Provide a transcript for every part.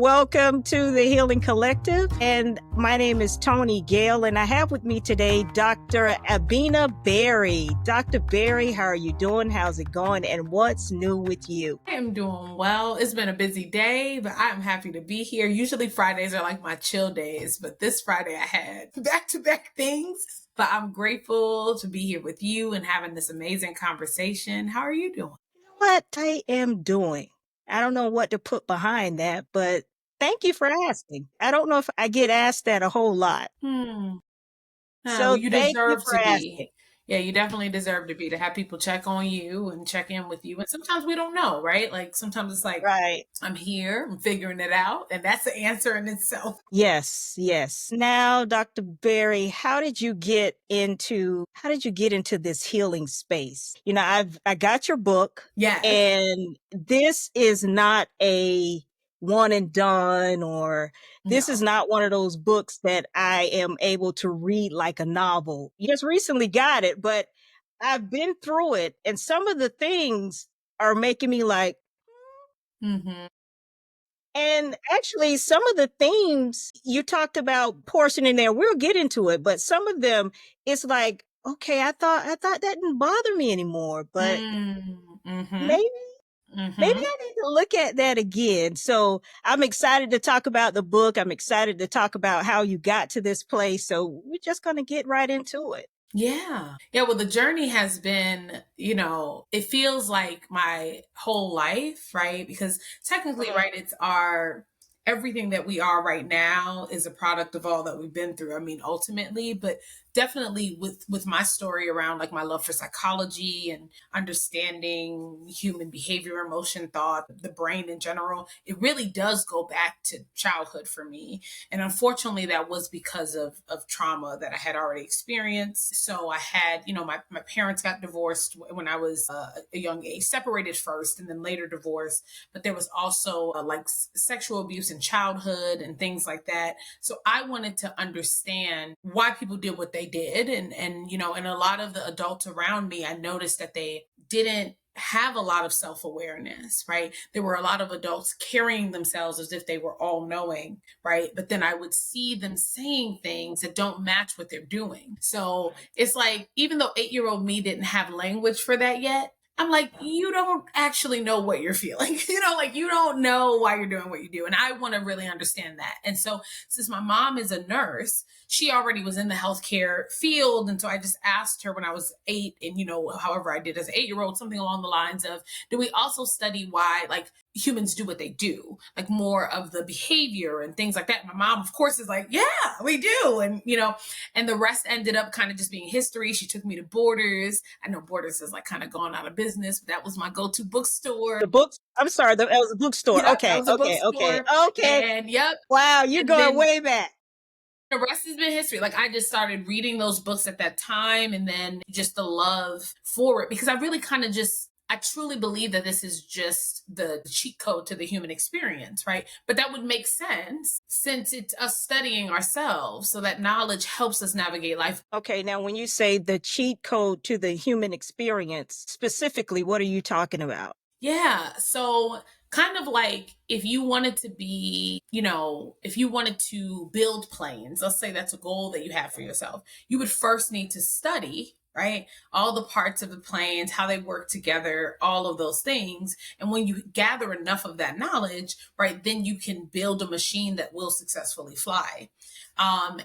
Welcome to the Healing Collective. And my name is Toni Gayle, and I have with me today Dr. Abena Berry. Dr. Berry, how are you doing? How's it going? And what's new with you? I am doing well. It's been a busy day, but I'm happy to be here. Usually Fridays are like my chill days, but this Friday I had back-to-back things. But I'm grateful to be here with you and having this amazing conversation. How are you doing? What I am doing. I don't know what to put behind that, but thank you for asking. I don't know if I get asked that a whole lot. Well, So you thank you deserve for to asking. be. Yeah, you definitely deserve to have people check on you and check in with you. And sometimes we don't know, right? Like sometimes it's like, Right. I'm here, I'm figuring it out. And that's the answer in itself. Yes, yes. Now, Dr. Berry, how did you get into this healing space? You know, I got your book, Yes. and this is not a one and done, or this is No. not one of those books that I am able to read like a novel. You just recently got it, but I've been through it, and some of the things are making me like, Mm-hmm. and actually, some of the themes you talked about portioning there, we'll get into it, but some of them, it's like, okay, I thought that didn't bother me anymore, but Mm-hmm. maybe maybe Mm-hmm. I need to look at that again. So I'm excited to talk about the book. I'm excited to talk about how you got to this place. So we're just going to get right into it. Yeah. Yeah. Well, the journey has been, it feels like my whole life, right? Because technically, right, everything that we are right now is a product of all that we've been through. I mean, ultimately, but definitely with my story around like my love for psychology and understanding human behavior, emotion, thought, the brain in general, it really does go back to childhood for me. And unfortunately, that was because of trauma that I had already experienced. So I had, my parents got divorced when I was a young age, separated first and then later divorced. But there was also sexual abuse in childhood and things like that. So I wanted to understand why people did what they did. And a lot of the adults around me, I noticed that they didn't have a lot of self-awareness, right? There were a lot of adults carrying themselves as if they were all knowing, right? But then I would see them saying things that don't match what they're doing. So it's like, even though 8-year-old me didn't have language for that yet, I'm like, you don't actually know what you're feeling. You don't know why you're doing what you do. And I want to really understand that. And so since my mom is a nurse, she already was in the healthcare field. And so I just asked her when I was 8, and, however I did as an 8-year-old, something along the lines of, do we also study why humans do what they do, like more of the behavior and things like that? My mom, of course, is like, yeah, we do. And the rest ended up kind of just being history. She took me to Borders. I know Borders has kind of gone out of business, but that was my go-to bookstore. The books, I'm sorry, that was a bookstore. Yep, that Okay, was a okay, okay, bookstore. okay. And yep. Wow, you're And going then way back. the rest has been history. I just started reading those books at that time, and then just the love for it, because I really I truly believe that this is just the cheat code to the human experience, right? But that would make sense since it's us studying ourselves, so that knowledge helps us navigate life. Okay, now when you say the cheat code to the human experience, specifically, what are you talking about? Yeah. So kind of like if you wanted to be, if you wanted to build planes, let's say that's a goal that you have for yourself, you would first need to study, right? All the parts of the planes, how they work together, all of those things. And when you gather enough of that knowledge, right, then you can build a machine that will successfully fly.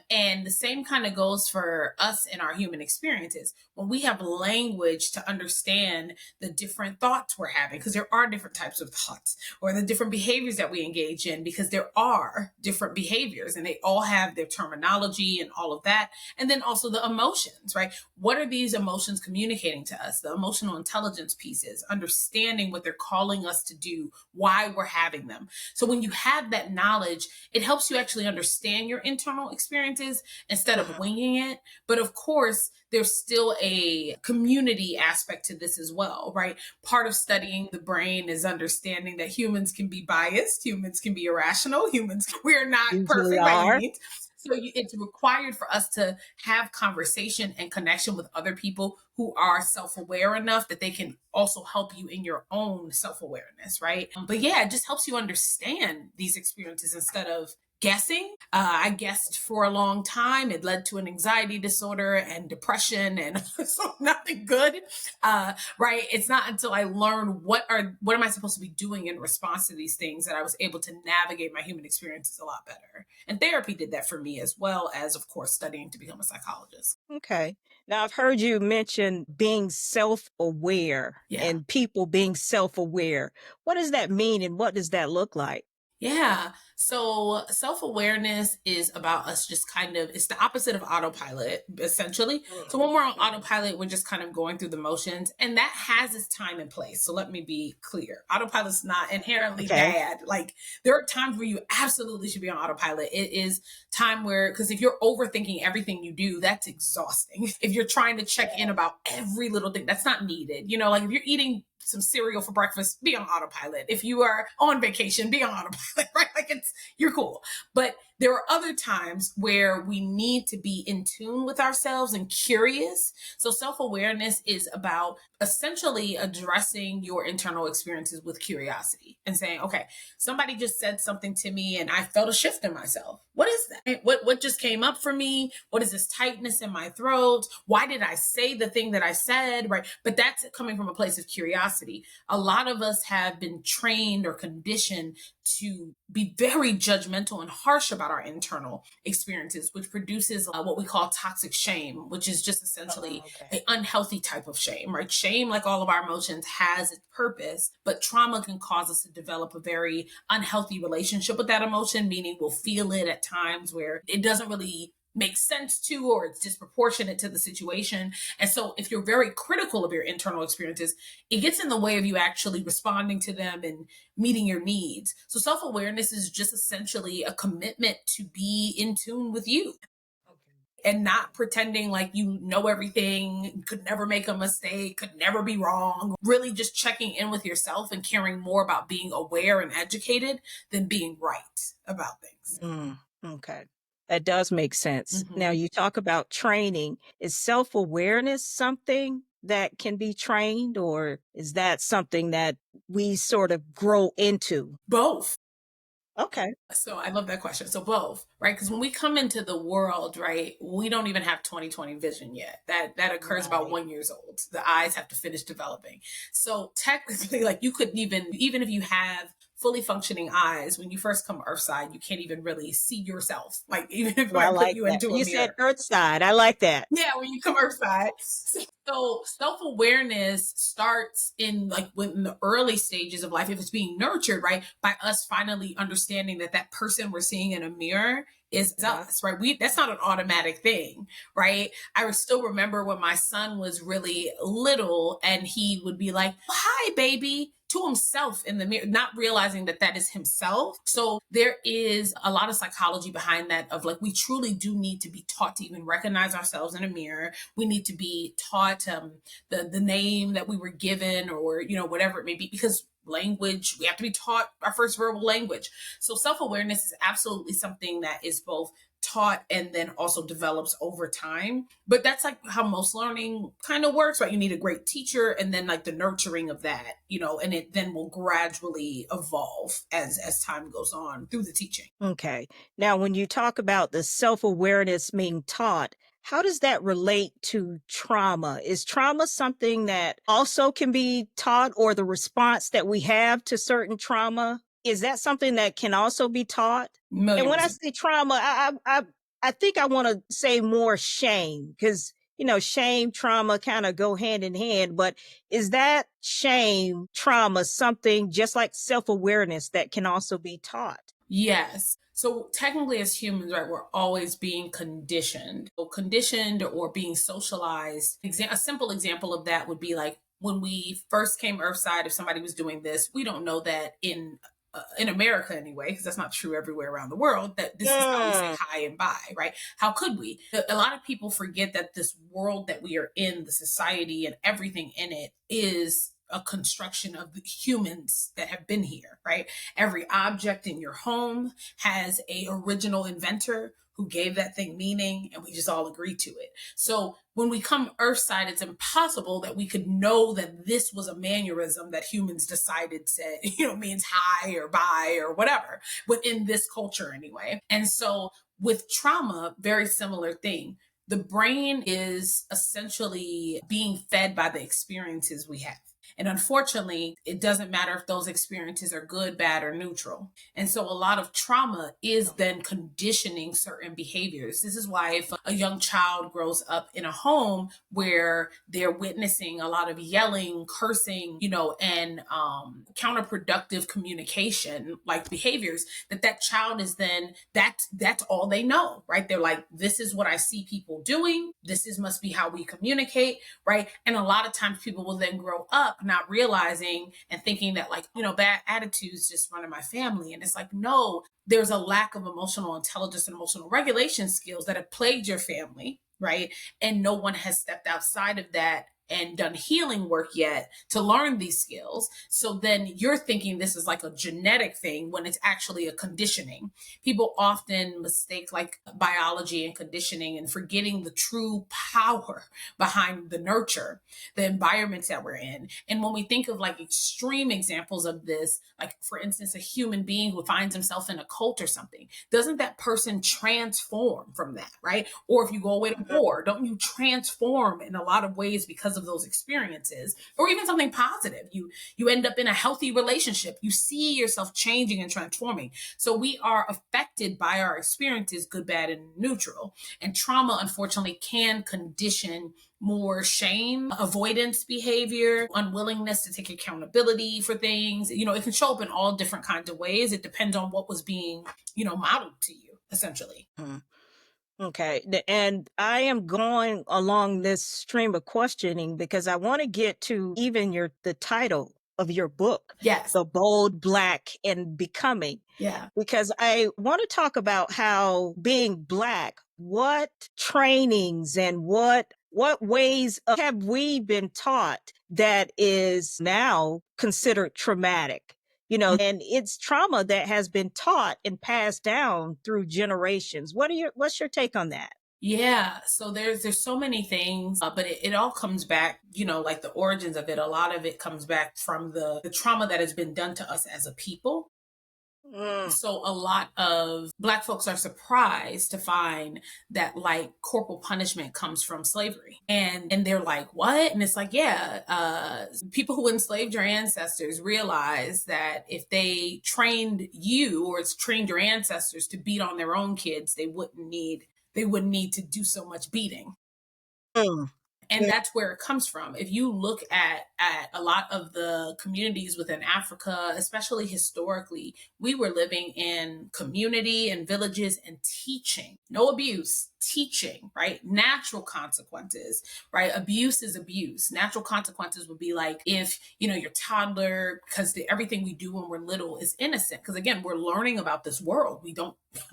And the same kind of goes for us in our human experiences. When we have language to understand the different thoughts we're having, because there are different types of thoughts, or the different behaviors that we engage in, because there are different behaviors and they all have their terminology and all of that. And then also the emotions, right? What are these emotions communicating to us? The emotional intelligence pieces, understanding what they're calling us to do, why we're having them. So when you have that knowledge, it helps you actually understand your internal experiences instead of winging it. But of course, there's still a community aspect to this as well, right? Part of studying the brain is understanding that humans can be biased, humans can be irrational, we are not Usually perfect by any are. means. It's required for us to have conversation and connection with other people who are self-aware enough that they can also help you in your own self-awareness, right? But yeah, it just helps you understand these experiences instead of guessing. I guessed for a long time. It led to an anxiety disorder and depression, and so nothing good. Right? It's not until I learned what am I supposed to be doing in response to these things that I was able to navigate my human experiences a lot better. And therapy did that for me, as well as, of course, studying to become a psychologist. Okay. Now, I've heard you mention being self aware Yeah. and people being self aware. What does that mean and what does that look like? Yeah. So self awareness is about us just kind of, it's the opposite of autopilot, essentially. So when we're on Mhm. autopilot, we're just kind of going through the motions, and that has its time and place. So let me be clear, autopilot's not inherently Okay. bad. Like, there are times where you absolutely should be on autopilot. It is time where, because if you're overthinking everything you do, that's exhausting. If you're trying to check in Yeah. about every little thing, that's not needed. You know, like if you're eating some cereal for breakfast, be on autopilot. If you are on vacation, be on autopilot, right? Like, you're cool. But there are other times where we need to be in tune with ourselves and curious. So self-awareness is about essentially addressing your internal experiences with curiosity and saying, okay, somebody just said something to me and I felt a shift in myself. What is that? What just came up for me? What is this tightness in my throat? Why did I say the thing that I said? Right. But that's coming from a place of curiosity. A lot of us have been trained or conditioned to be very judgmental and harsh about our internal experiences, which produces what we call toxic shame, which is just essentially Okay. an unhealthy type of shame, right? Shame, like all of our emotions, has its purpose, but trauma can cause us to develop a very unhealthy relationship with that emotion, meaning we'll feel it at times where it doesn't really make sense to, or it's disproportionate to the situation. And so if you're very critical of your internal experiences, it gets in the way of you actually responding to them and meeting your needs. So self-awareness is just essentially a commitment to be in tune with you Okay. and not pretending like you know everything, could never make a mistake, could never be wrong. Really just checking in with yourself and caring more about being aware and educated than being right about things. Okay. That does make sense. Now, Mhm. you talk about training. Is self awareness something that can be trained, or is that something that we sort of grow into? Both. Okay. So I love that question. So both, right? Because when we come into the world, right, we don't even have 20/20 vision yet. That occurs about Right. 1 years old. The eyes have to finish developing. So technically, like, you couldn't even if you have fully functioning eyes, when you first come earthside, you can't even really see yourself. Like, even if Well, I I put like you that. into a You said mirror. Earthside. I like that. Yeah, when you come earthside. So self-awareness starts in, like, when the early stages of life, if it's being nurtured, right, by us finally understanding that that person we're seeing in a mirror is Uh-huh. us, right? That's not an automatic thing, right? I still remember when my son was really little and he would be like, "Hi, baby," to himself in the mirror, not realizing that that is himself. So there is a lot of psychology behind that, of like, we truly do need to be taught to even recognize ourselves in a mirror. We need to be taught the name that we were given, or whatever it may be, because language, we have to be taught our first verbal language. So self-awareness is absolutely something that is both taught and then also develops over time. But that's like how most learning kind of works, right? You need a great teacher, and then like the nurturing of that, and it then will gradually evolve as time goes on through the teaching. Okay. Now, when you talk about the self awareness being taught, how does that relate to trauma? Is trauma something that also can be taught, or the response that we have to certain trauma? Is that something that can also be taught? And Million when I percent. say trauma, I think I want to say more shame, because shame, trauma kind of go hand in hand. But is that shame, trauma, something just like self awareness that can also be taught? Yes. So technically, as humans, right, we're always being conditioned. So conditioned or being socialized. A simple example of that would be like when we first came Earthside. If somebody was doing this, we don't know that in America anyway, because that's not true everywhere around the world, that this is how we say Mm, hi and bye, right? How could we? A lot of people forget that this world that we are in, the society and everything in it, is a construction of the humans that have been here, right? Every object in your home has a original inventor who gave that thing meaning, and we just all agree to it. So when we come earthside, it's impossible that we could know that this was a mannerism that humans decided said, means hi or bye or whatever, within this culture anyway. And so with trauma, very similar thing. The brain is essentially being fed by the experiences we have. And unfortunately, it doesn't matter if those experiences are good, bad, or neutral. And so a lot of trauma is then conditioning certain behaviors. This is why if a young child grows up in a home where they're witnessing a lot of yelling, cursing, and counterproductive communication like behaviors, that child is then, that's all they know, right? They're like, this is what I see people doing. Must be how we communicate, right? And a lot of times people will then grow up not realizing and thinking that bad attitudes just run in my family. And it's like, no, there's a lack of emotional intelligence and emotional regulation skills that have plagued your family, right? And no one has stepped outside of that and done healing work yet to learn these skills. So then you're thinking this is like a genetic thing when it's actually a conditioning. People often mistake like biology and conditioning and forgetting the true power behind the nurture, the environments that we're in. And when we think of like extreme examples of this, like for instance, a human being who finds himself in a cult or something, doesn't that person transform from that, right? Or if you go away to war, don't you transform in a lot of ways because of those experiences? Or even something positive, you end up in a healthy relationship, you see yourself changing and transforming. So we are affected by our experiences, good, bad, and neutral. And trauma, unfortunately, can condition more shame, avoidance behavior, unwillingness to take accountability for things. It can show up in all different kinds of ways. It depends on what was being, modeled to you, essentially. Mm. Okay. And I am going along this stream of questioning because I want to get to even the title of your book, Yes. The Bold, Black, and Becoming. Yeah. Because I want to talk about how being Black, what trainings and what ways have we been taught that is now considered traumatic? And it's trauma that has been taught and passed down through generations. What's your take on that? Yeah, so there's so many things, but it all comes back, like the origins of it. A lot of it comes back from the trauma that has been done to us as a people. So a lot of Black folks are surprised to find that like corporal punishment comes from slavery. And they're like, what? And it's like, yeah, people who enslaved your ancestors realized that if they trained you or trained your ancestors to beat on their own kids, they wouldn't need to do so much beating. Mm. And that's where it comes from. If you look at a lot of the communities within Africa, especially historically, we were living in community and villages and teaching. No abuse, teaching, right? Natural consequences, right? Abuse is abuse. Natural consequences would be like if, your toddler, because everything we do when we're little is innocent. Because again, we're learning about this world.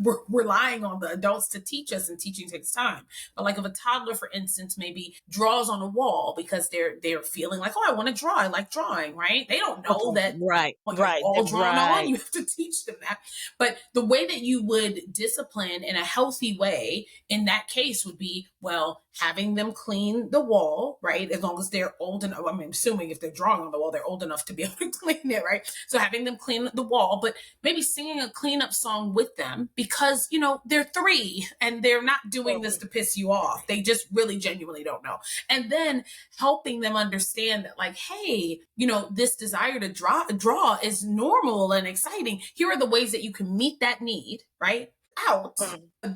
We're relying on the adults to teach us, and teaching takes time. But like if a toddler, for instance, maybe draws on a wall because they're feeling like, oh, I want to draw. I like drawing, right? They don't know that right, all drawn right. on. You have to teach them that. But the way that you would discipline in a healthy way in that case would be, well, having them clean the wall, right? As long as they're old enough. I'm assuming if they're drawing on the wall, they're old enough to be able to clean it, right? So having them clean the wall, but maybe singing a cleanup song with them because, they're 3 and they're not doing this to piss you off. They just really genuinely don't know. And then helping them understand that like, hey, this desire to draw is normal and exciting. Here are the ways that you can meet that need, right? Out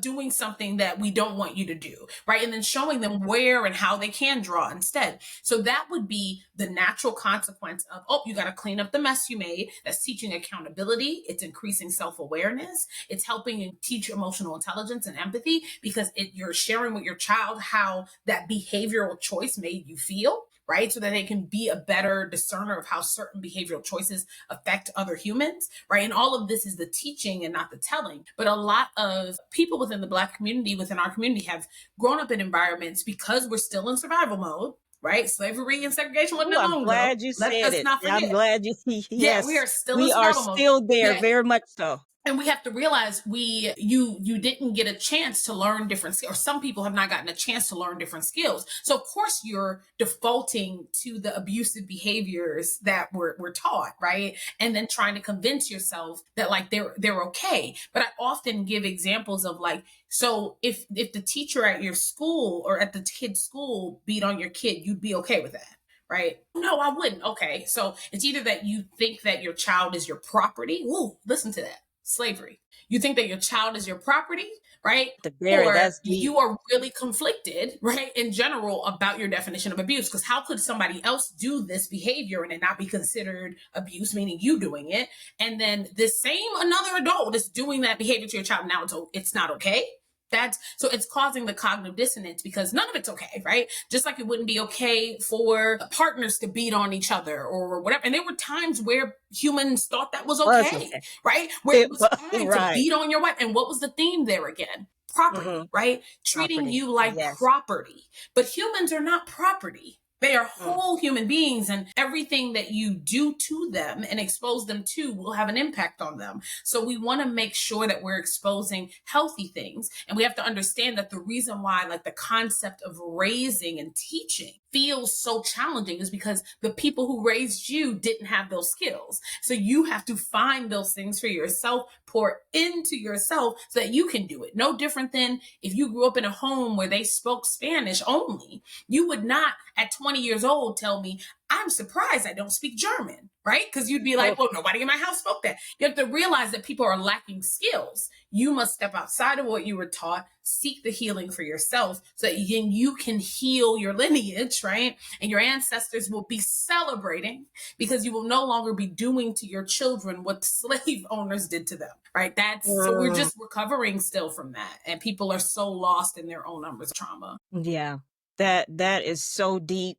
doing something that we don't want you to do, right? And then showing them where and how they can draw instead. So that would be the natural consequence of, oh, you got to clean up the mess you made. That's teaching accountability. It's increasing self-awareness. It's helping you teach emotional intelligence and empathy because you're sharing with your child how that behavioral choice made you feel, right? So that they can be a better discerner of how certain behavioral choices affect other humans, right? And all of this is the teaching and not the telling. But a lot of people within the Black community, within our community, have grown up in environments because we're still in survival mode, right? Slavery and segregation wasn't Ooh, that I'm long ago. glad you Let said us it. not I'm forget. glad you Yeah, we yes, are still in we are survival mode. still there, Yeah, very much so. and we have to realize you didn't get a chance to learn different skills, or some people have not gotten a chance to learn different skills, so of course you're defaulting to the abusive behaviors that were taught, right? And then trying to convince yourself that like they're okay. But I often give examples of like, so if the teacher at your school or at the kid's school beat on your kid, you'd be okay with that, right? No, I wouldn't. Okay. So it's either that you think that your child is your property. Ooh, listen to that. Slavery. You think that your child is your property, right? The Barry, Or that's deep. you are really conflicted, right, in general about your definition of abuse. Because how could somebody else do this behavior and it not be considered abuse, meaning you doing it? And then this same another adult is doing that behavior to your child. Now it's not okay. That's so it's causing the cognitive dissonance because none of it's okay, right? Just like it wouldn't be okay for partners to beat on each other or whatever. And there were times where humans thought that was Was okay, okay. right? Where it It was was fine to right. beat on your wife. And what was the theme there again? Property, Hmm. right? Treating Property. you like Yes. property. But humans are not property. They are Mm. whole human beings, and everything that you do to them and expose them to will have an impact on them. So we want to make sure that we're exposing healthy things. And we have to understand that the reason why, like, the concept of raising and teaching feels so challenging is because the people who raised you didn't have those skills. So you have to find those things for yourself, pour into yourself so that you can do it. No different than if you grew up in a home where they spoke Spanish only. You would not, at 20 years old, tell me, I'm surprised I don't speak German, right? Because you'd be Oh, like, well, nobody in my house spoke that. You have to realize that people are lacking skills. You must step outside of what you were taught, seek the healing for yourself so that then you can heal your lineage, right? And your ancestors will be celebrating because you will no longer be doing to your children what slave owners did to them, right? That's so we're mm, just recovering still from that. And people are so lost in their own numbers of trauma. yeah. That is so deep.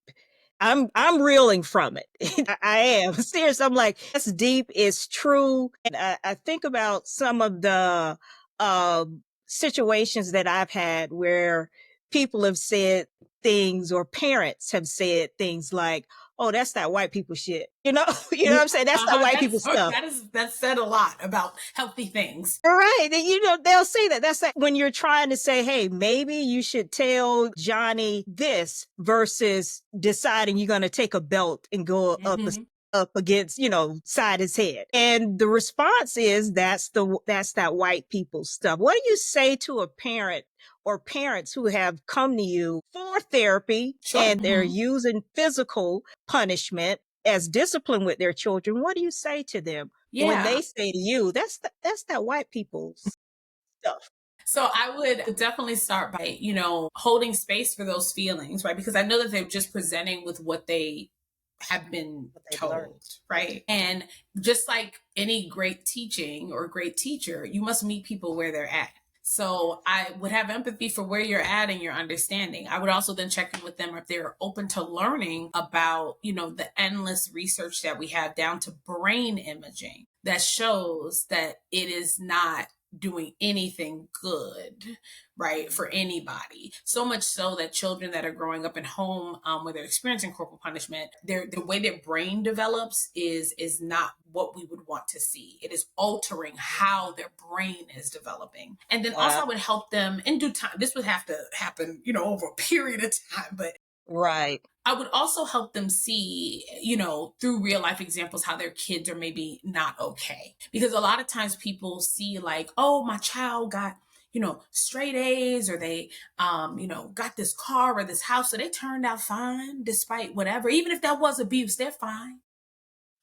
I'm reeling from it. I am serious. I'm like, that's deep. It's true. And I think about some of the situations that I've had where people have said things or parents have said things like, "Oh, that's that white people shit." You know, you know Yeah, what I'm saying? That's that white people that's stuff. that's said a lot about healthy things. Right. And you know, they'll say that. That's like when you're trying to say, hey, maybe you should tell Johnny this versus deciding you're going to take a belt and go Mhm. up against, you know, side his head. And the response is that's that white people stuff. What do you say to a parent or parents who have come to you for therapy Sure. and they're using physical punishment as discipline with their children? What do you say to them when Yeah. they say to you, that's that white people stuff. So I would definitely start by, holding space for those feelings, right? Because I know that they're just presenting with what they have been What they've learned. told, right? And just like any great teaching or great teacher, you must meet people where they're at. So I would have empathy for where you're at and your understanding. I would also then check in with them if they're open to learning about, the endless research that we have down to brain imaging that shows that it is not doing anything good, right, for anybody. So much so that children that are growing up in home where they're experiencing corporal punishment, the way their brain develops is not what we would want to see. It is altering how their brain is developing. And then also Wow. I would help them in due time. This would have to happen, over a period of time, but Right. I would also help them see, through real life examples, how their kids are maybe not okay. Because a lot of times people see, like, oh, my child got, straight A's, or they, got this car or this house. So they turned out fine despite whatever. Even if that was abuse, they're fine.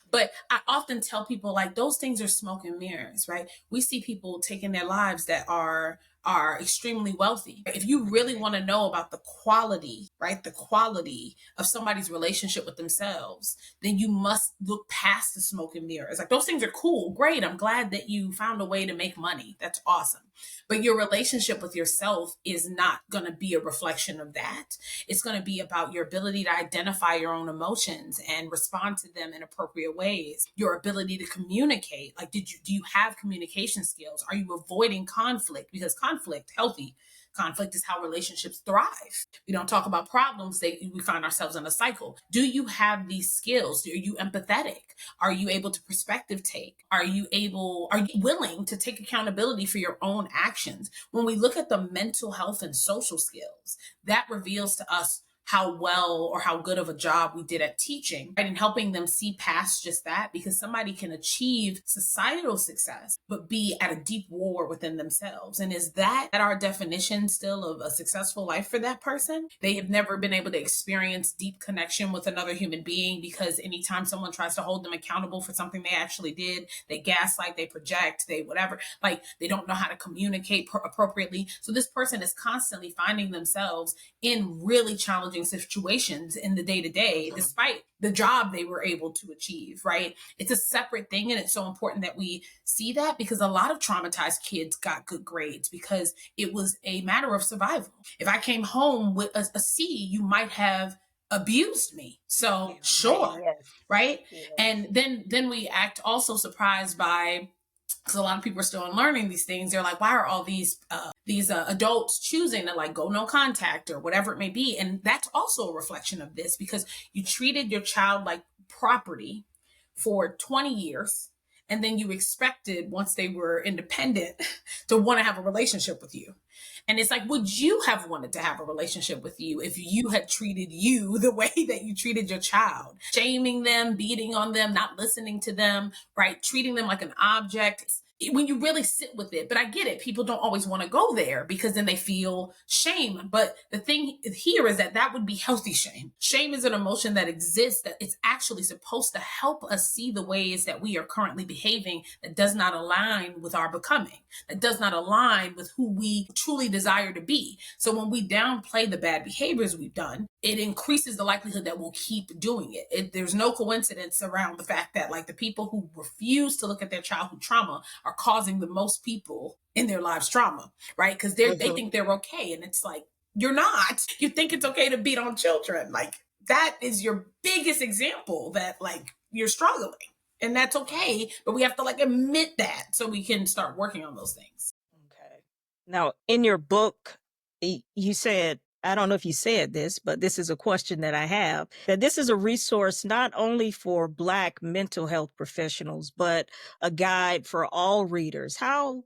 But I often tell people, like, those things are smoke and mirrors, right? We see people taking their lives that are extremely wealthy. If you really want to know about the quality, right? The quality of somebody's relationship with themselves, then you must look past the smoke and mirrors. Like, those things are cool, great. I'm glad that you found a way to make money. That's awesome. But your relationship with yourself is not going to be a reflection of that. It's going to be about your ability to identify your own emotions and respond to them in appropriate ways. Your ability to communicate. Like, do you have communication skills? Are you avoiding conflict? Because conflict, healthy Conflict is how relationships thrive. We don't talk about problems, we find ourselves in a cycle. Do you have these skills? Are you empathetic? Are you able to perspective take? Are you willing to take accountability for your own actions? When we look at the mental health and social skills, that reveals to us how well or how good of a job we did at teaching, right? And helping them see past just that, because somebody can achieve societal success, but be at a deep war within themselves. And is that our definition still of a successful life for that person? They have never been able to experience deep connection with another human being, because anytime someone tries to hold them accountable for something they actually did, they gaslight, they project, they whatever, like they don't know how to communicate appropriately. So this person is constantly finding themselves in really challenging situations in the day to day, despite the job they were able to achieve, right? It's a separate thing. And it's so important that we see that, because a lot of traumatized kids got good grades because it was a matter of survival. If I came home with a C, you might have abused me. So sure. Yes. Right. Yes. And then we act also surprised by, because a lot of people are still unlearning these things. They're like, why are all these adults choosing to like go no contact or whatever it may be? And that's also a reflection of this, because you treated your child like property for 20 years. And then you expected, once they were independent, to want to have a relationship with you. And it's like, would you have wanted to have a relationship with you if you had treated you the way that you treated your child? Shaming them, beating on them, not listening to them, right? Treating them like an object. When you really sit with it. But I get it. People don't always want to go there because then they feel shame. But the thing here is that would be healthy shame. Shame is an emotion that exists, that it's actually supposed to help us see the ways that we are currently behaving that does not align with our becoming, that does not align with who we truly desire to be. So when we downplay the bad behaviors we've done, it increases the likelihood that we'll keep doing it. There's no coincidence around the fact that like the people who refuse to look at their childhood trauma are causing the most people in their lives trauma, right? Because they think they're okay. And it's like, you're not. You think it's okay to beat on children. Like that is your biggest example that like you're struggling. And that's okay. But we have to like admit that so we can start working on those things. Okay. Now, in your book, you said, I don't know if you said this, but this is a question that I have, that this is a resource not only for Black mental health professionals, but a guide for all readers. How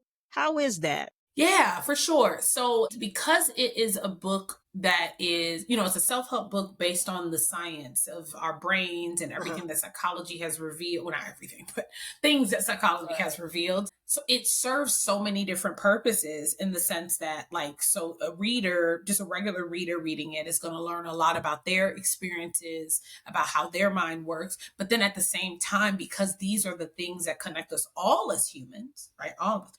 is that? Yeah, for sure. So because it is a book that is, it's a self-help book based on the science of our brains and everything that psychology has revealed. Well, not everything, but things that psychology has revealed. So it serves so many different purposes, in the sense that so a reader, just a regular reader reading it, is going to learn a lot about their experiences, about how their mind works. But then at the same time, because these are the things that connect us all as humans, right?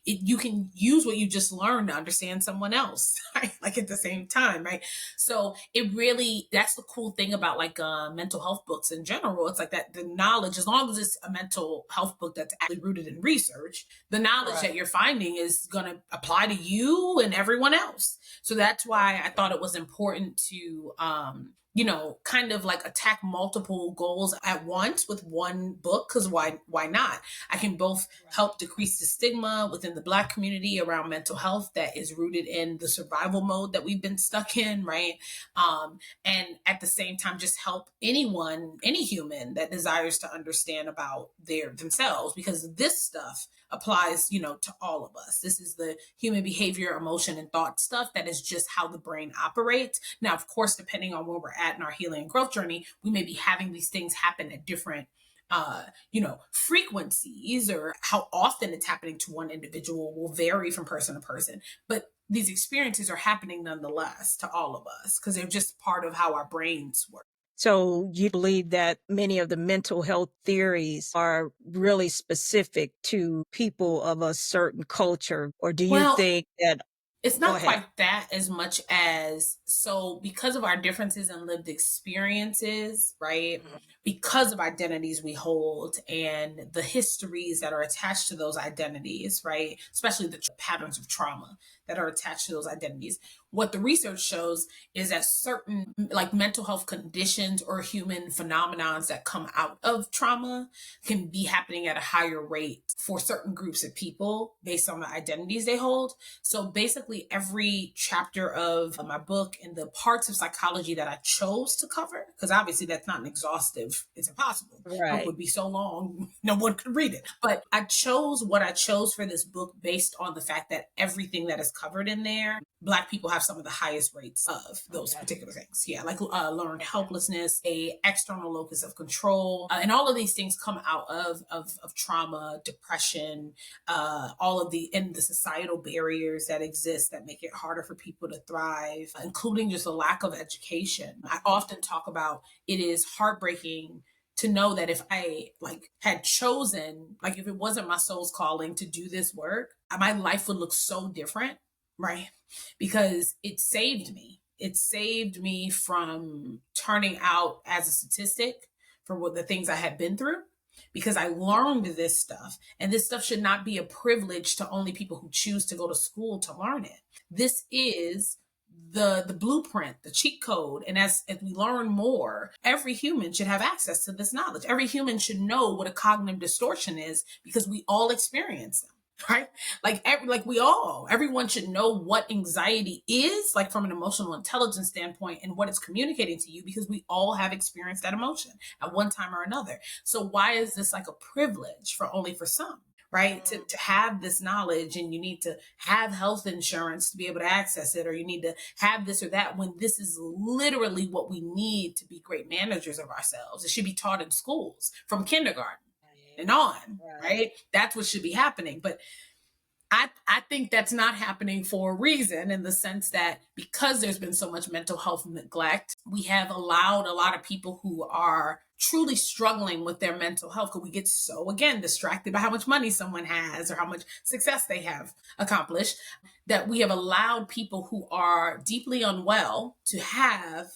You can use what you just learned to understand someone else, right? Like at the same time, right? So it really, that's the cool thing about mental health books in general. It's like that the knowledge, as long as it's a mental health book that's actually rooted in research, the knowledge that you're finding is going to apply to you and everyone else. So that's why I thought it was important to, kind of like attack multiple goals at once with one book. Because why not? I can both help decrease the stigma within the Black community around mental health that is rooted in the survival mode that we've been stuck in, right? And at the same time, just help anyone, any human that desires to understand about themselves, because this stuff applies, to all of us. This is the human behavior, emotion, and thought stuff that is just how the brain operates. Now, of course, depending on where we're at in our healing and growth journey, we may be having these things happen at different frequencies, or how often it's happening to one individual will vary from person to person. But these experiences are happening nonetheless to all of us, because they're just part of how our brains work. So you believe that many of the mental health theories are really specific to people of a certain culture, or do you think that it's not quite that as much as, so because of our differences in lived experiences, right? Because of identities we hold and the histories that are attached to those identities, right? Especially the patterns of trauma that are attached to those identities. What the research shows is that certain mental health conditions or human phenomenons that come out of trauma can be happening at a higher rate for certain groups of people based on the identities they hold. So basically, practically every chapter of my book and the parts of psychology that I chose to cover, because obviously that's not an exhaustive, it's impossible. The book Right. would be so long, no one could read it. But I chose what I chose for this book based on the fact that everything that is covered in there, Black people have some of the highest rates of those Okay. particular things. Yeah, like learned Okay. helplessness, a external locus of control, and all of these things come out of trauma, depression, all of the societal barriers that exist that make it harder for people to thrive, including just a lack of education. I often talk about it is heartbreaking to know that if I had chosen, like if it wasn't my soul's calling to do this work, my life would look so different, right? Because it saved me. It saved me from turning out as a statistic for what the things I had been through, because I learned this stuff. And this stuff should not be a privilege to only people who choose to go to school to learn it. This is the blueprint, the cheat code. And as we learn more, every human should have access to this knowledge. Every human should know what a cognitive distortion is, because we all experience them. Right? Everyone should know what anxiety is, like from an emotional intelligence standpoint, and what it's communicating to you, because we all have experienced that emotion at one time or another. So why is this like a privilege for only for some? Right? To have this knowledge, and you need to have health insurance to be able to access it, or you need to have this or that, when this is literally what we need to be great managers of ourselves. It should be taught in schools from kindergarten and on, Right. right? That's what should be happening. But I think that's not happening for a reason, in the sense that because there's been so much mental health neglect, we have allowed a lot of people who are truly struggling with their mental health, because we get so, again, distracted by how much money someone has or how much success they have accomplished, that we have allowed people who are deeply unwell to have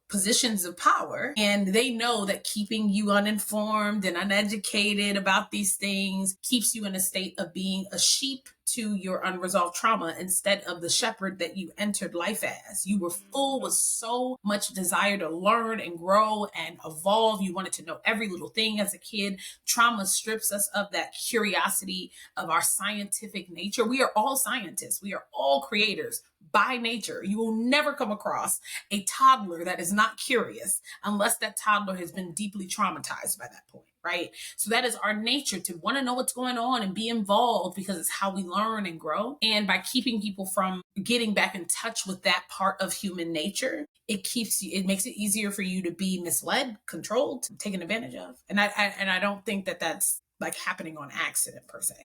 positions of power. And they know that keeping you uninformed and uneducated about these things keeps you in a state of being a sheep to your unresolved trauma, instead of the shepherd that you entered life as. You were full with so much desire to learn and grow and evolve. You wanted to know every little thing as a kid. Trauma strips us of that curiosity, of our scientific nature. We are all scientists. We are all creators by nature. You will never come across a toddler that is not curious, unless that toddler has been deeply traumatized by that point, right? So that is our nature, to want to know what's going on and be involved, because it's how we learn and grow. And by keeping people from getting back in touch with that part of human nature, it makes it easier for you to be misled, controlled, taken advantage of. And I don't think that that's like happening on accident per se.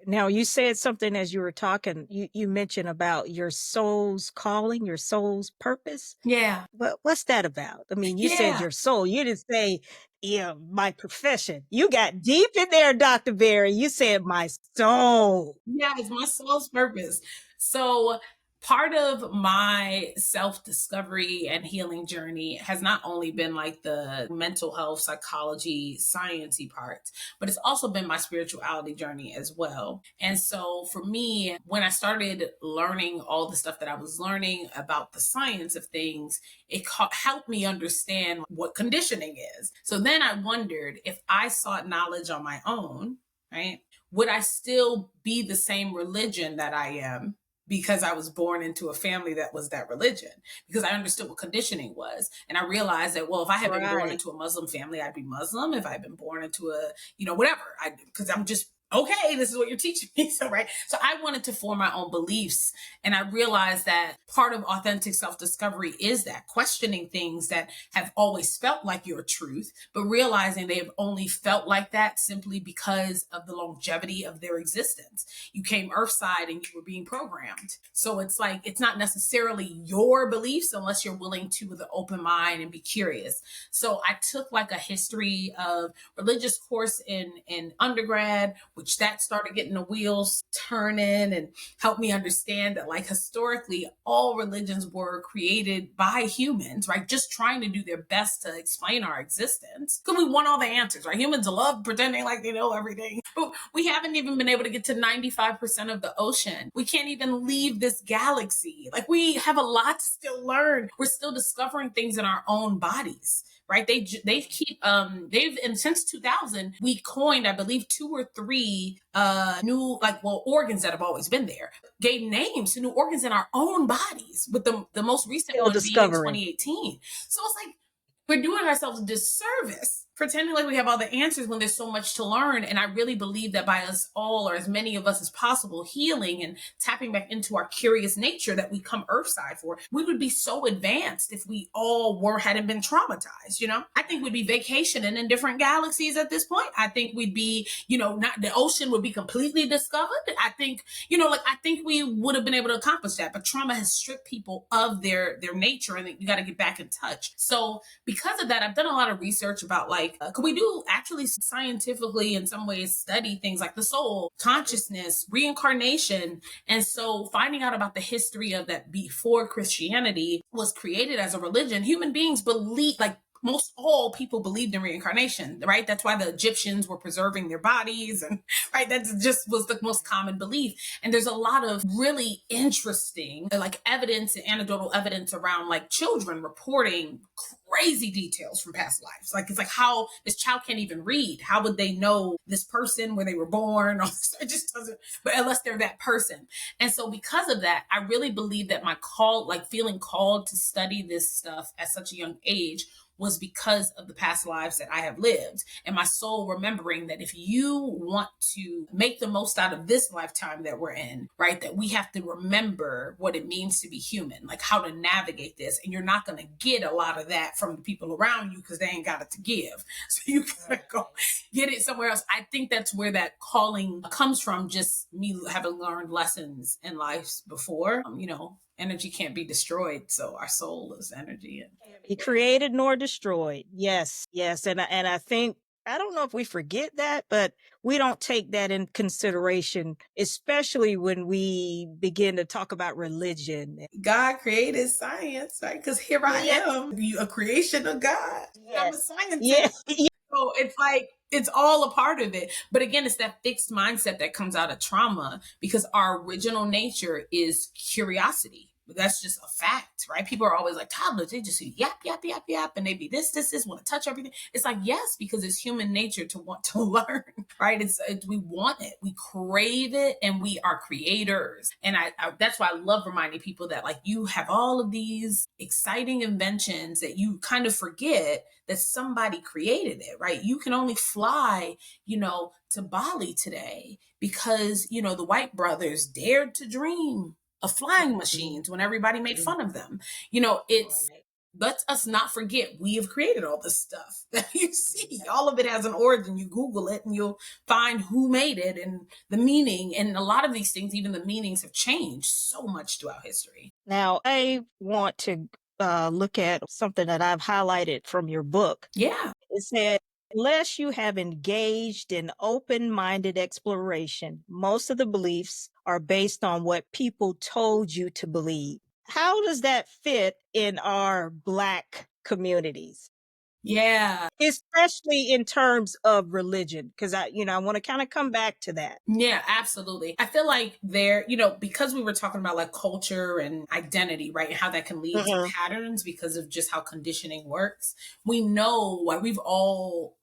Now, you said something as you were talking, you mentioned about your soul's calling, your soul's purpose. Yeah. What's that about? I mean, you said Yeah. your soul. You didn't say, yeah, my profession. You got deep in there, Dr. Berry. You said my soul. Yeah, it's my soul's purpose. So part of my self-discovery and healing journey has not only been like the mental health, psychology, sciencey parts, but it's also been my spirituality journey as well. And so for me, when I started learning all the stuff that I was learning about the science of things, it helped me understand what conditioning is. So then I wondered, if I sought knowledge on my own, right? Would I still be the same religion that I am, because I was born into a family that was that religion? Because I understood what conditioning was. And I realized that, well, if I had been born Right. into a Muslim family, I'd be Muslim. If I had been born into a, whatever, because I'm just, okay, this is what you're teaching me. So, right. So I wanted to form my own beliefs. And I realized that part of authentic self-discovery is that questioning things that have always felt like your truth, but realizing they've only felt like that simply because of the longevity of their existence. You came earthside and you were being programmed. So it's like, it's not necessarily your beliefs unless you're willing to, with an open mind, and be curious. So I took like a history of religious course in undergrad, which that started getting the wheels turning and helped me understand that, like, historically, all religions were created by humans, right? Just trying to do their best to explain our existence. Because we want all the answers, right? Humans love pretending like they know everything. But we haven't even been able to get to 95% of the ocean. We can't even leave this galaxy. Like, we have a lot to still learn. We're still discovering things in our own bodies, right? And since 2000, we coined, I believe, 2 or 3 actually new, like, well, organs that have always been there, gave names to new organs in our own bodies, with the most recent Still one being in discovering. 2018. So it's like we're doing ourselves a disservice pretending like we have all the answers when there's so much to learn. And I really believe that by us all, or as many of us as possible, healing and tapping back into our curious nature that we come earthside for, we would be so advanced if we all hadn't been traumatized. I think we'd be vacationing in different galaxies at this point. I think we'd be, not, the ocean would be completely discovered. I think, I think we would have been able to accomplish that, but trauma has stripped people of their nature, and you got to get back in touch. So because of that, I've done a lot of research about, like, could we do actually scientifically in some ways study things like the soul, consciousness, reincarnation. And so finding out about the history of that before Christianity was created as a religion, human beings believe, like, most all people believed in reincarnation, right? That's why the Egyptians were preserving their bodies, and right, that just was the most common belief. And there's a lot of really interesting, like, evidence and anecdotal evidence around, like, children reporting crazy details from past lives. Like, it's like, how this child can't even read. How would they know this person, where they were born? It just doesn't, but unless they're that person. And so because of that, I really believe that my call, like feeling called to study this stuff at such a young age, was because of the past lives that I have lived, and my soul remembering that if you want to make the most out of this lifetime that we're in, right, that we have to remember what it means to be human, like how to navigate this. And you're not going to get a lot of that from the people around you because they ain't got it to give. So you gotta go get it somewhere else. I think that's where that calling comes from, just me having learned lessons in lives before. Energy can't be destroyed, so our soul is energy. Be created nor destroyed. Yes, yes. And I think, I don't know if we forget that, but we don't take that in consideration, especially when we begin to talk about religion. God created science, right? Because here I am, a creation of God. Yes. I'm a scientist. Yeah. So it's like, it's all a part of it. But again, it's that fixed mindset that comes out of trauma, because our original nature is curiosity. That's just a fact, right? People are always like, toddlers, they just yap, yap, yap, yap, and they be this, want to touch everything. It's like, yes, because it's human nature to want to learn, right? We want it, we crave it, and we are creators. And I that's why I love reminding people that, like, you have all of these exciting inventions that you kind of forget that somebody created it, right? You can only fly, to Bali today because, the White brothers dared to dream of flying machines when everybody made fun of them. It's, let us not forget, we have created all this stuff that you see. All of it has an origin. You Google it and you'll find who made it and the meaning. And a lot of these things, even the meanings, have changed so much throughout history. Now, I want to look at something that I've highlighted from your book. Yeah. It said, unless you have engaged in open-minded exploration, most of the beliefs are based on what people told you to believe. How does that fit in our Black communities? Yeah. Especially in terms of religion, because I want to kind of come back to that. Yeah, absolutely. I feel like because we were talking about, like, culture and identity, right? And how that can lead to patterns because of just how conditioning works. We know, like, we've all,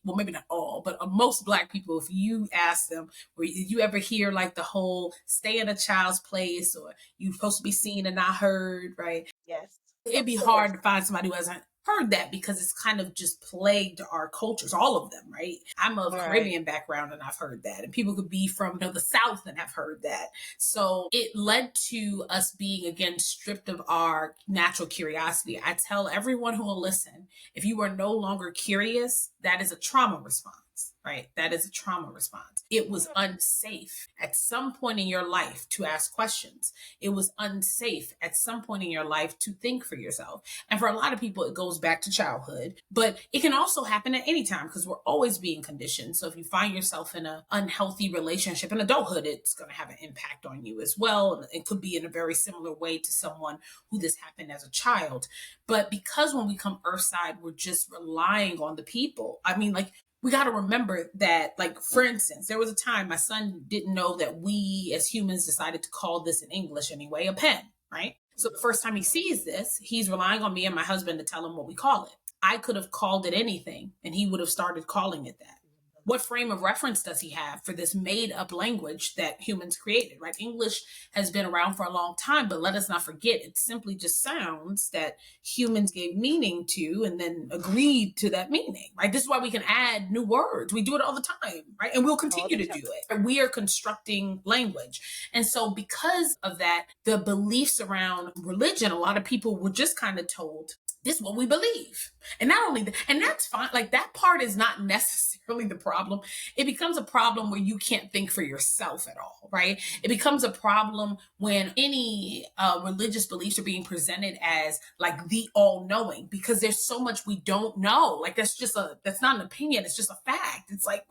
well, maybe not all, but most Black people, if you ask them, did you ever hear, like, the whole stay in a child's place, or you're supposed to be seen and not heard, right? Yes. It'd be hard to find somebody who hasn't heard that, because it's kind of just plagued our cultures, all of them, right? I'm of Caribbean background and I've heard that, and people could be from the South and have heard that. So it led to us being, again, stripped of our natural curiosity. I tell everyone who will listen, if you are no longer curious, that is a trauma response. Right? That is a trauma response. It was unsafe at some point in your life to ask questions. It was unsafe at some point in your life to think for yourself. And for a lot of people, it goes back to childhood, but it can also happen at any time because we're always being conditioned. So if you find yourself in an unhealthy relationship in adulthood, it's going to have an impact on you as well. And it could be in a very similar way to someone who this happened as a child. But because when we come earthside, we're just relying on the people. I mean, like, we got to remember that, like, for instance, there was a time my son didn't know that we as humans decided to call this in English anyway, a pen, right? So the first time he sees this, he's relying on me and my husband to tell him what we call it. I could have called it anything and he would have started calling it that. What frame of reference does he have for this made up language that humans created, right? English has been around for a long time, but let us not forget it simply just sounds that humans gave meaning to and then agreed to that meaning, right? This is why we can add new words. We do it all the time, right? And we'll All continue the to time. do it. We are constructing language. And so, because of that, the beliefs around religion, a lot of people were just kind of told, this is what we believe. And not only that, and that's fine. Like that part is not necessarily the problem. It becomes a problem where you can't think for yourself at all, right? It becomes a problem when any religious beliefs are being presented as like the all knowing, because there's so much we don't know. Like that's not an opinion. It's just a fact. It's like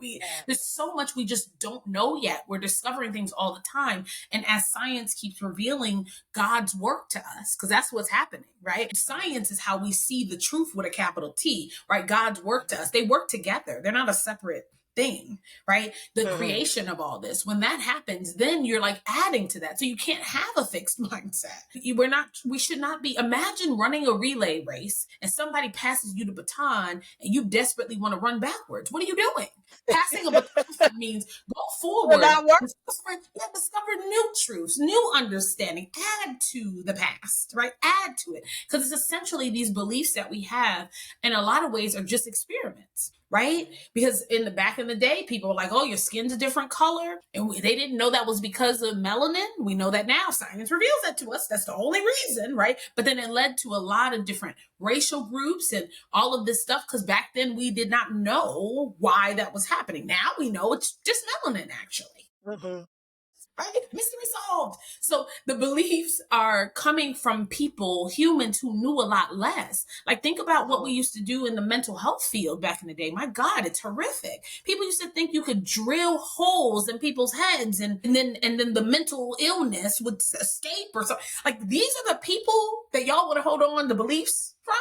there's so much we just don't know yet. We're discovering things all the time. And as science keeps revealing God's work to us, because that's what's happening, right? Science is how we see the truth with a capital T, right? God's work to us. They work together. They're not a separate thing, right? The creation of all this. When that happens, then you're like adding to that. So you can't have a fixed mindset. We should not be. Imagine running a relay race and somebody passes you the baton and you desperately want to run backwards. What are you doing? Passing a baton means go forward. Discover new truths, new understanding, add to the past, right? Add to it. Because it's essentially these beliefs that we have in a lot of ways are just experiments, right? Because in the back in the day, people were like, oh, your skin's a different color. And they didn't know that was because of melanin. We know that now. Science reveals that to us. That's the only reason, right? But then it led to a lot of different racial groups and all of this stuff, because back then we did not know why that was happening. Now we know it's just melanin, actually. Right? Mystery solved. So the beliefs are coming from people, humans who knew a lot less. Like think about what we used to do in the mental health field back in the day. My God, it's horrific. People used to think you could drill holes in people's heads and then the mental illness would escape or something. Like these are the people that y'all want to hold on to beliefs from?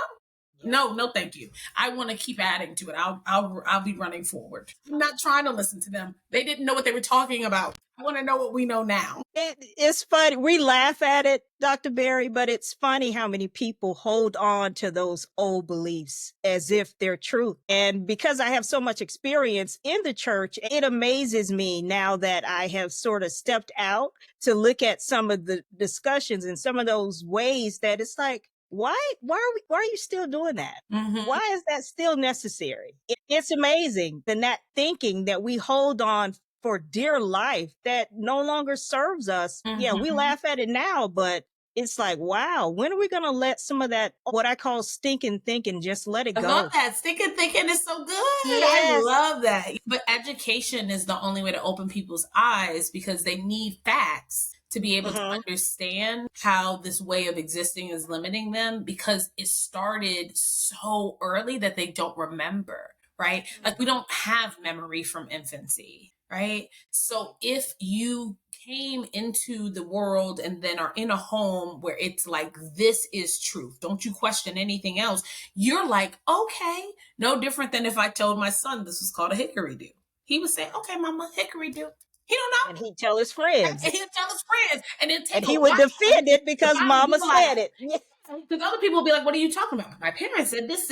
No, thank you. I want to keep adding to it. I'll be running forward. I'm not trying to listen to them. They didn't know what they were talking about. I want to know what we know now. It's funny. We laugh at it, Dr. Berry, but it's funny how many people hold on to those old beliefs as if they're true. And because I have so much experience in the church, it amazes me now that I have sort of stepped out to look at some of the discussions and some of those ways that it's like, why are you still doing that? Why is that still necessary? It's amazing. And that thinking that we hold on for dear life that no longer serves us. Yeah, we laugh at it now, but it's like, wow, when are we going to let some of that, what I call stinking thinking, just let it go? I love that. Stinking thinking is so good. Yes. I love that. But education is the only way to open people's eyes, because they need facts to be able to understand how this way of existing is limiting them, because it started so early that they don't remember, right? Like we don't have memory from infancy, right? So if you came into the world and then are in a home where it's like, this is truth, don't you question anything else, you're like, okay, no different than if I told my son this was called a hickory do. He would say, okay, mama, hickory do. He don't know. And he'd tell his friends. And he'll tell his friends. And it'll take and he would defend it because mama said it. Because other people will be like, what are you talking about? My parents said this.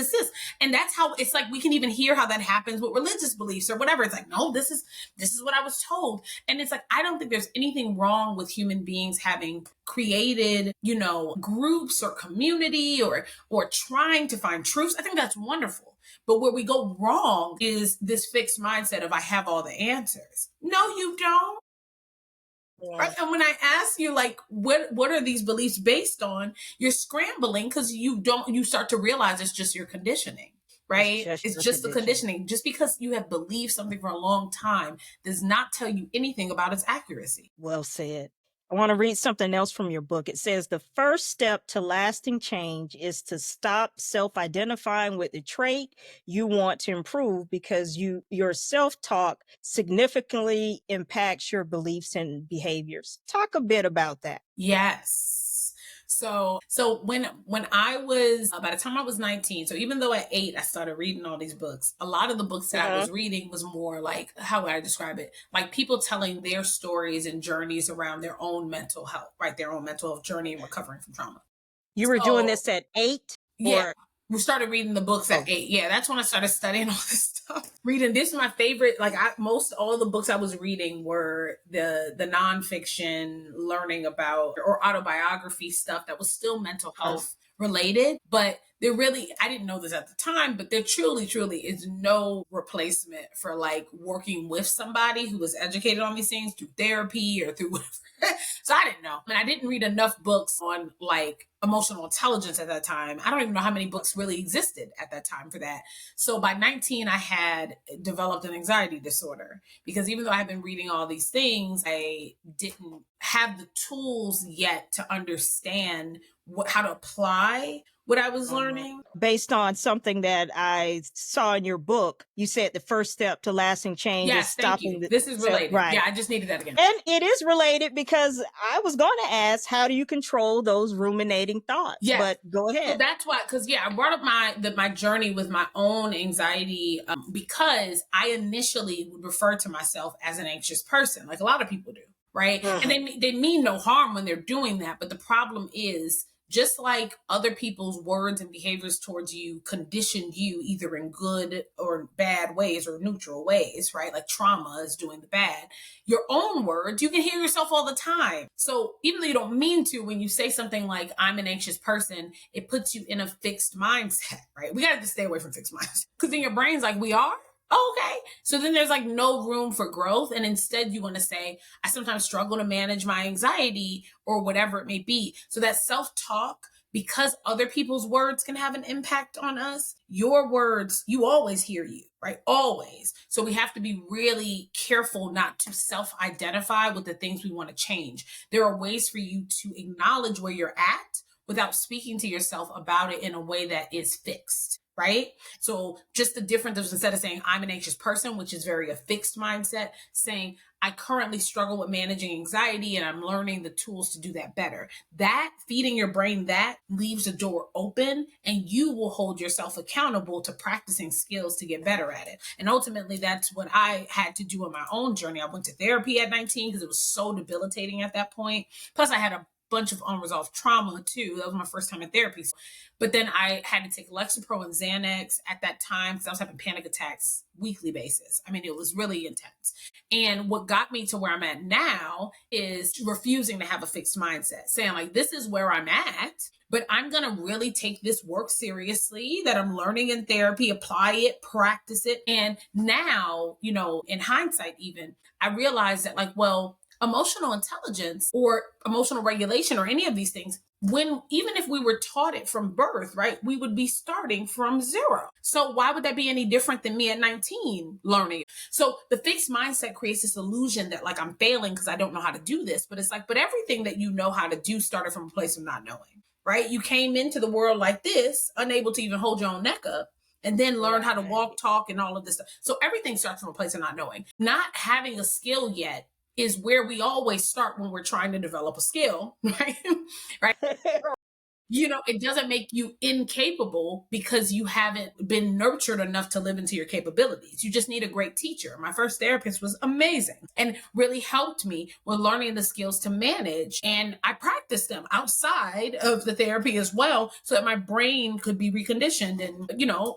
And that's how it's like, we can even hear how that happens with religious beliefs or whatever. It's like, no, this is what I was told. And it's like, I don't think there's anything wrong with human beings having created, groups or community or trying to find truths. I think that's wonderful. But where we go wrong is this fixed mindset of I have all the answers. No, you don't. Yeah. Right? And when I ask you, like, what are these beliefs based on? You're scrambling because you start to realize it's just your conditioning, right? It's just the conditioning. Just because you have believed something for a long time does not tell you anything about its accuracy. Well said. I want to read something else from your book. It says the first step to lasting change is to stop self-identifying with the trait you want to improve, because your self-talk significantly impacts your beliefs and behaviors. Talk a bit about that. Yes. So when I was, by the time I was 19, so even though at 8, I started reading all these books, a lot of the books that I was reading was more like, how would I describe it? Like people telling their stories and journeys around their own mental health, right? Their own mental health journey and recovering from trauma. You were doing this at 8? Yeah. We started reading the books at 8. Yeah, that's when I started studying all this stuff. Reading, this is my favorite. Like, most all the books I was reading were the nonfiction, learning about, or autobiography stuff that was still mental health related. But there really, I didn't know this at the time, but there truly is no replacement for like working with somebody who was educated on these things through therapy or through whatever. So I didn't know. I mean, I didn't read enough books on like emotional intelligence at that time. I don't even know how many books really existed at that time for that. So by 19, I had developed an anxiety disorder, because even though I had been reading all these things, I didn't have the tools yet to understand how to apply what I was learning. Based on something that I saw in your book, you said the first step to lasting change is stopping. This is related. Right. Yeah, I just needed that again. And it is related, because I was going to ask, how do you control those ruminating thoughts? Yeah. But go ahead. So that's why, because I brought up my journey with my own anxiety, because I initially would refer to myself as an anxious person, like a lot of people do, right? And they mean no harm when they're doing that, but the problem is, just like other people's words and behaviors towards you conditioned you either in good or bad ways or neutral ways, right? Like trauma is doing the bad. Your own words, you can hear yourself all the time. So even though you don't mean to, when you say something like, I'm an anxious person, it puts you in a fixed mindset, right? We got to stay away from fixed mindsets, because then your brain's like, we are? Okay. So then there's like no room for growth. And instead you want to say, I sometimes struggle to manage my anxiety, or whatever it may be. So that self-talk, because other people's words can have an impact on us, your words, you always hear you, right? Always. So we have to be really careful not to self-identify with the things we want to change. There are ways for you to acknowledge where you're at without speaking to yourself about it in a way that is fixed. Right? So just the difference is, instead of saying I'm an anxious person, which is very a fixed mindset, saying I currently struggle with managing anxiety and I'm learning the tools to do that better. That, feeding your brain that, leaves the door open, and you will hold yourself accountable to practicing skills to get better at it. And ultimately, that's what I had to do on my own journey. I went to therapy at 19 because it was so debilitating at that point. Plus I had a bunch of unresolved trauma too. That was my first time in therapy. But then I had to take Lexapro and Xanax at that time, because I was having panic attacks weekly basis. I mean, it was really intense. And what got me to where I'm at now is refusing to have a fixed mindset, saying like, this is where I'm at, but I'm going to really take this work seriously that I'm learning in therapy, apply it, practice it. And now, in hindsight, even I realized that, like, well, emotional intelligence or emotional regulation or any of these things, even if we were taught it from birth, right, we would be starting from zero. So why would that be any different than me at 19 learning? So the fixed mindset creates this illusion that like I'm failing because I don't know how to do this. But it's like, but everything that you know how to do started from a place of not knowing, right? You came into the world like this, unable to even hold your own neck up, and then learn how to walk, talk, and all of this stuff. So everything starts from a place of not knowing. Not having a skill yet is where we always start when we're trying to develop a skill, right? Right. It doesn't make you incapable because you haven't been nurtured enough to live into your capabilities. You just need a great teacher. My first therapist was amazing and really helped me with learning the skills to manage. And I practiced them outside of the therapy as well, so that my brain could be reconditioned. And,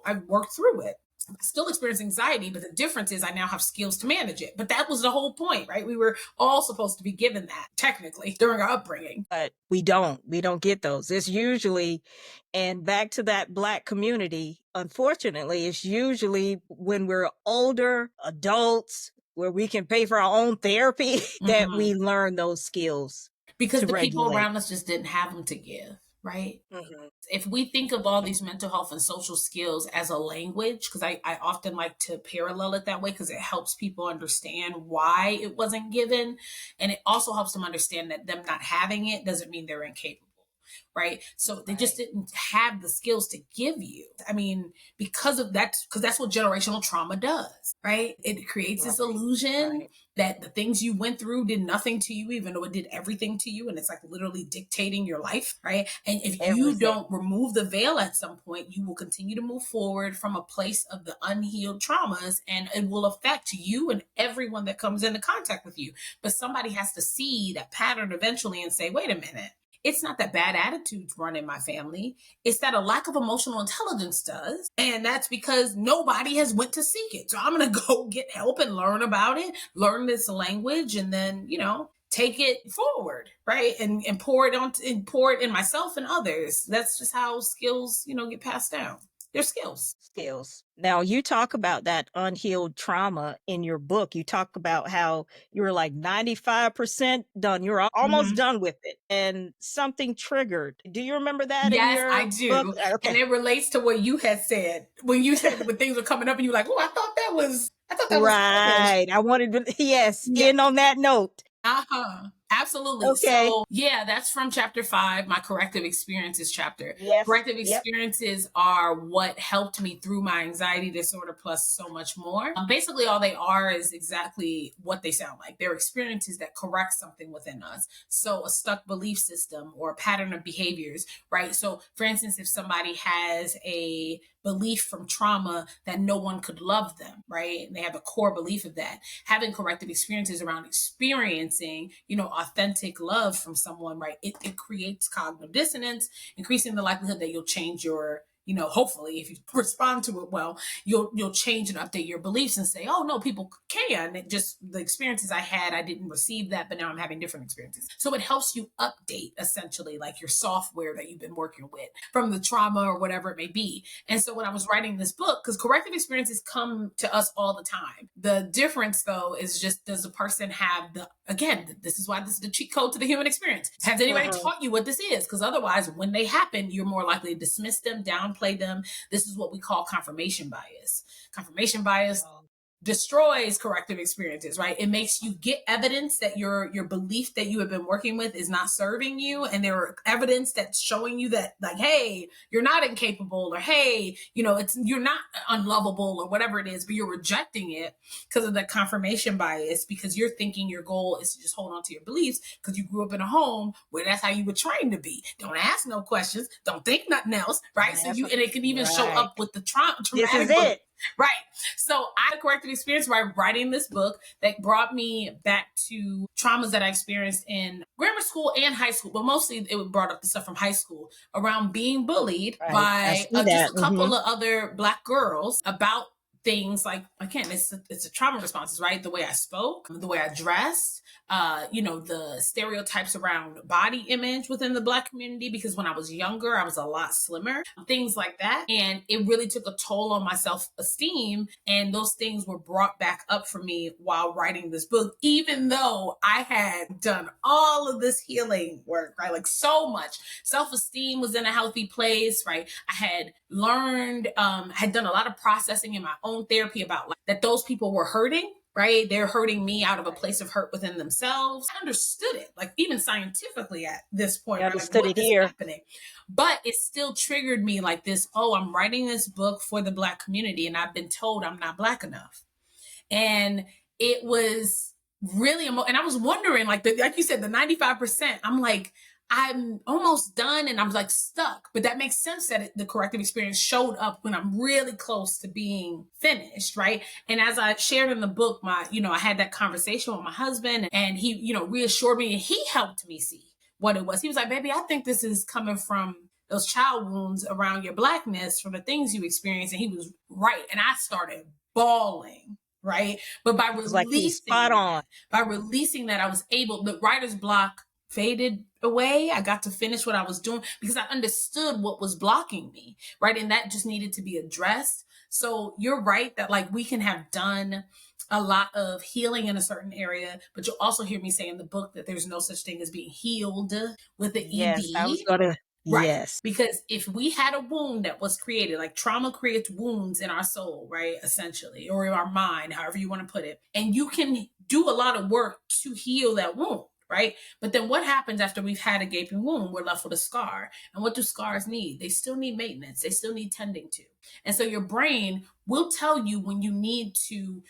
I worked through it. I still experience anxiety, but the difference is I now have skills to manage it. But that was the whole point, right? We were all supposed to be given that technically during our upbringing. But we don't get those. It's usually, and back to that Black community, unfortunately, it's usually when we're older adults where we can pay for our own therapy that we learn those skills. Because the people around us just didn't have them to give. Right? If we think of all these mental health and social skills as a language, because I often like to parallel it that way, because it helps people understand why it wasn't given. And it also helps them understand that them not having it doesn't mean they're incapable. Right. So they just didn't have the skills to give you. I mean, because that's what generational trauma does. Right. It creates this illusion that the things you went through did nothing to you, even though it did everything to you. And it's like literally dictating your life. Right. And if you don't remove the veil at some point, you will continue to move forward from a place of the unhealed traumas, and it will affect you and everyone that comes into contact with you. But somebody has to see that pattern eventually and say, wait a minute. it's not that bad attitudes run in my family. It's that a lack of emotional intelligence does. And that's because nobody has went to seek it. So I'm going to go get help and learn about it, learn this language, and then, take it forward, right? And pour it on and pour it in myself and others. That's just how skills, get passed down. They're skills. Skills. Now, you talk about that unhealed trauma in your book. You talk about how you were like 95% done. You're almost done with it, and something triggered. Do you remember that in Yes, I your book? do. And Okay. it relates to what you had said when you said when things were coming up and you were like, oh, I thought that was finished. Right. I wanted to, yes, Yeah. end on that note. Absolutely. Okay. So, yeah, that's from chapter 5, my corrective experiences chapter. Yes. Corrective Yep. experiences are what helped me through my anxiety disorder plus so much more. Basically, all they are is exactly what they sound like. They're experiences that correct something within us. So, a stuck belief system or a pattern of behaviors, right? So, for instance, if somebody has a belief from trauma that no one could love them, right? And they have a core belief of that. Having corrective experiences around experiencing, authentic love from someone, right? It creates cognitive dissonance, increasing the likelihood that you'll change your, hopefully if you respond to it well, you'll change and update your beliefs and say, oh no, people can. It just the experiences I had, I didn't receive that, but now I'm having different experiences. So it helps you update essentially like your software that you've been working with from the trauma or whatever it may be. And so when I was writing this book, because corrective experiences come to us all the time. The difference though is just, does the person have this is why this is the cheat code to the human experience. Has anybody taught you what this is? Because otherwise, when they happen, you're more likely to dismiss them, downplay them. This is what we call confirmation bias. Confirmation bias destroys corrective experiences, right? It makes you get evidence that your belief that you have been working with is not serving you. And there are evidence that's showing you that like, hey, you're not incapable, or hey, you're not unlovable or whatever it is, but you're rejecting it because of the confirmation bias, because you're thinking your goal is to just hold on to your beliefs because you grew up in a home where that's how you were trained to be. Don't ask no questions. Don't think nothing else, right? And it can even show up with the traumatic. This is it. Right. So I had a corrective experience by writing this book that brought me back to traumas that I experienced in grammar school and high school, but mostly it brought up the stuff from high school around being bullied by just a couple of other Black girls about things like, again, it's a trauma responses, right? The way I spoke, the way I dressed, the stereotypes around body image within the Black community, because when I was younger, I was a lot slimmer, things like that. And it really took a toll on my self-esteem. And those things were brought back up for me while writing this book, even though I had done all of this healing work, right? Like so much. Self-esteem was in a healthy place, right? I had learned, had done a lot of processing in my own therapy about like, that those people were hurting. Right? They're hurting me out of a place of hurt within themselves. I understood it, like even scientifically at this point, I understood it here. happening. But it still triggered me like this, oh, I'm writing this book for the Black community and I've been told I'm not Black enough. And it was really, and I was wondering, like you said, the 95%, I'm like, I'm almost done and I'm like stuck. But that makes sense that the corrective experience showed up when I'm really close to being finished, right? And as I shared in the book, I had that conversation with my husband and he, reassured me and he helped me see what it was. He was like, baby, I think this is coming from those child wounds around your Blackness, from the things you experienced. And he was right. And I started bawling. Right. But by releasing that, I was able, the writer's block faded away. I got to finish what I was doing because I understood what was blocking me. Right. And that just needed to be addressed. So you're right that like we can have done a lot of healing in a certain area, but you'll also hear me say in the book that there's no such thing as being healed with the ED. I was gonna. Right. Yes. Because if we had a wound that was created, like trauma creates wounds in our soul, right? Essentially, or in our mind, however you want to put it. And you can do a lot of work to heal that wound, right? But then what happens after we've had a gaping wound? We're left with a scar. And what do scars need? They still need maintenance. They still need tending to. And so your brain will tell you when you need to,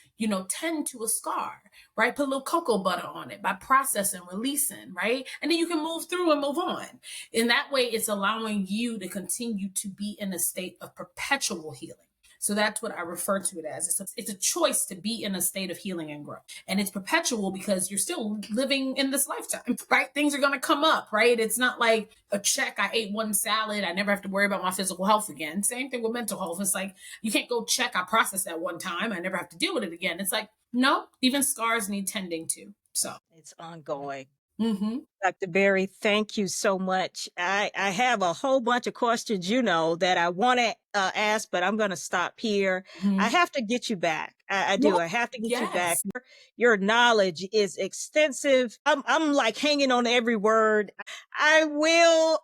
tend to a scar, right? Put a little cocoa butter on it by processing, releasing, right? And then you can move through and move on. In that way, it's allowing you to continue to be in a state of perpetual healing. So that's what I refer to it as. It's a choice to be in a state of healing and growth. And it's perpetual because you're still living in this lifetime, right? Things are going to come up, right? It's not like a check. I ate one salad. I never have to worry about my physical health again. Same thing with mental health. It's like, you can't go check. I processed that one time. I never have to deal with it again. It's like, no, even scars need tending to. So, It's ongoing. mm-hmm, Dr. Berry, thank you so much. I have a whole bunch of questions, that I want to ask, but I'm going to stop here. I mm-hmm. have to get you back. I Yes, do. I have to get you back. yes. Your knowledge is extensive. I'm like hanging on every word. I will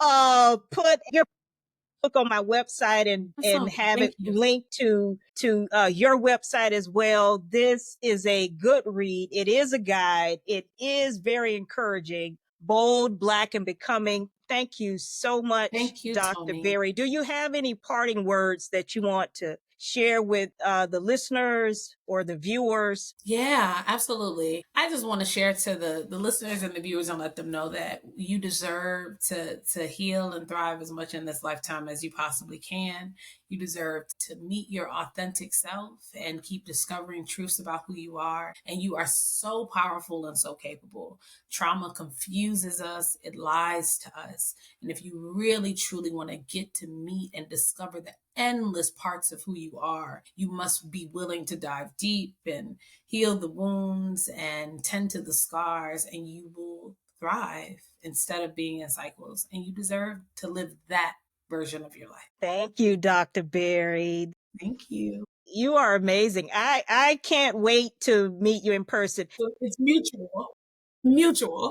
put your book on my website and Awesome. have Thank it you. linked to your website as well. This is a good read. It is a guide. It is very encouraging. Bold, Black, and Becoming. Thank you so much, Thank you, Dr. Toni. Berry. Do you have any parting words that you want to share with the listeners or the viewers? Yeah, absolutely. I just want to share to the listeners and the viewers and let them know that you deserve to heal and thrive as much in this lifetime as you possibly can. You deserve to meet your authentic self and keep discovering truths about who you are. And you are so powerful and so capable. Trauma confuses us, it lies to us. And if you really truly want to get to meet and discover the endless parts of who you are, you must be willing to dive deep and heal the wounds and tend to the scars, and you will thrive instead of being in cycles. And you deserve to live that version of your life. Thank you, Dr. Berry. Thank you. You are amazing. I can't wait to meet you in person. So it's mutual. Mutual.